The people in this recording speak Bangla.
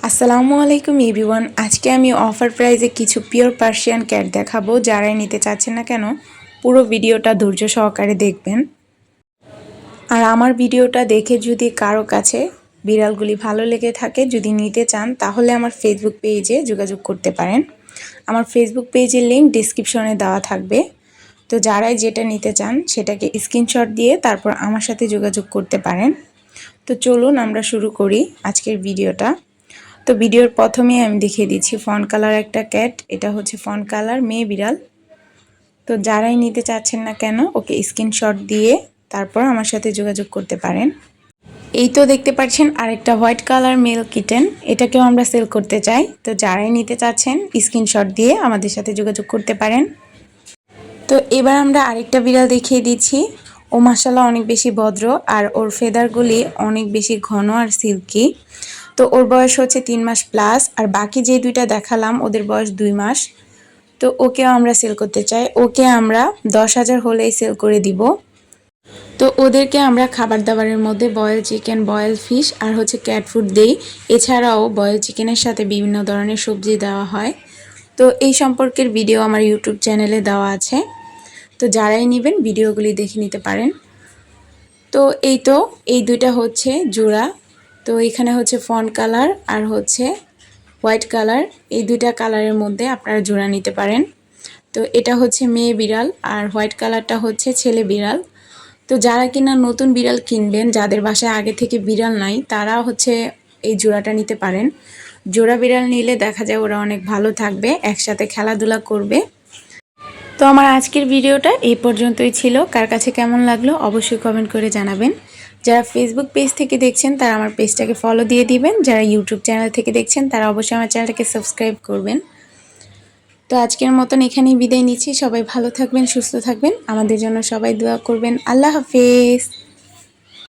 আসসালামু আলাইকুম এভরিওয়ান। আজকে আমি অফার প্রাইসে কিছু পিওর পার্সিয়ান ক্যাট দেখাবো। যারাই নিতে চাচ্ছেন না কেন পুরো ভিডিওটা ধৈর্য সহকারে দেখবেন। আর আমার ভিডিওটা দেখে যদি কারো কাছে বিড়ালগুলি ভালো লেগে থাকে, যদি নিতে চান, তাহলে আমার ফেসবুক পেজে যোগাযোগ করতে পারেন। আমার ফেসবুক পেজের লিঙ্ক ডিসক্রিপশনে দেওয়া থাকবে। তো যারাই যেটা নিতে চান সেটাকে স্ক্রিনশট দিয়ে তারপর আমার সাথে যোগাযোগ করতে পারেন। তো চলুন আমরা শুরু করি আজকের ভিডিওটা। তো ভিডিওর প্রথমেই আমি দেখিয়ে দিচ্ছি ফন কালার একটা ক্যাট। এটা হচ্ছে ফন কালার মেয়ে বিড়াল। তো যারাই নিতে চাচ্ছেন না কেন ওকে স্ক্রিনশট দিয়ে তারপর আমার সাথে যোগাযোগ করতে পারেন। এই তো দেখতে পাচ্ছেন আরেকটা হোয়াইট কালার মেল কিটেন, এটাকেও আমরা সেল করতে চাই। তো যারাই নিতে চাচ্ছেন স্ক্রিনশট দিয়ে আমাদের সাথে যোগাযোগ করতে পারেন। তো এবার আমরা আরেকটা বিড়াল দেখিয়ে দিচ্ছি। ও মাশাআল্লাহ অনেক বেশি ভদ্র আর ওর ফেদারগুলি অনেক বেশি ঘন আর সিল্কি। তো ওর বয়স হচ্ছে 3 মাস প্লাস, আর বাকি যে দুইটা দেখালাম ওদের বয়স 2 মাস। তো ওকেও আমরা সেল করতে চাই। ওকে আমরা 10,000 হলেই সেল করে দিব। তো ওদেরকে আমরা খাবার দাবারের মধ্যে বয়েল চিকেন, বয়েল ফিশ আর হচ্ছে ক্যাট ফুড দেই। এছাড়াও বয়েল চিকেনের সাথে বিভিন্ন ধরনের সবজি দেওয়া হয়। তো এই সম্পর্কের ভিডিও আমার ইউটিউব চ্যানেলে দেওয়া আছে। তো যারাই নেবেন ভিডিওগুলি দেখে নিতে পারেন। তো এই দুইটা হচ্ছে জোড়া। তো এখানে হচ্ছে ফন কালার আর হচ্ছে হোয়াইট কালার, এই দুইটা কালারের মধ্যে আপনারা জোড়া নিতে পারেন। তো এটা হচ্ছে মেয়ে বিড়াল আর হোয়াইট কালারটা হচ্ছে ছেলে বিড়াল। তো যারা কিনা নতুন বিড়াল কিনবেন, যাদের বাসায় আগে থেকে বিড়াল নাই, তারা হচ্ছে এই জোড়াটা নিতে পারেন। জোড়া বিড়াল নিলে দেখা যায় ওরা অনেক ভালো থাকবে, একসাথে খেলাধুলা করবে। তো আমার আজকের ভিডিওটা এই পর্যন্তই ছিল। কার কাছে কেমন লাগলো অবশ্যই কমেন্ট করে জানাবেন। যারা ফেসবুক পেজ থেকে দেখছেন তারা আমার পেজটাকে ফলো দিয়ে দিবেন। যারা ইউটিউব চ্যানেল থেকে দেখছেন তারা অবশ্যই আমার চ্যানেলটাকে সাবস্ক্রাইব করবেন। তো আজকের মতন এখানেই বিদায় নিচ্ছি। সবাই ভালো থাকবেন, সুস্থ থাকবেন, আমাদের জন্য সবাই দোয়া করবেন। আল্লাহ হাফেজ।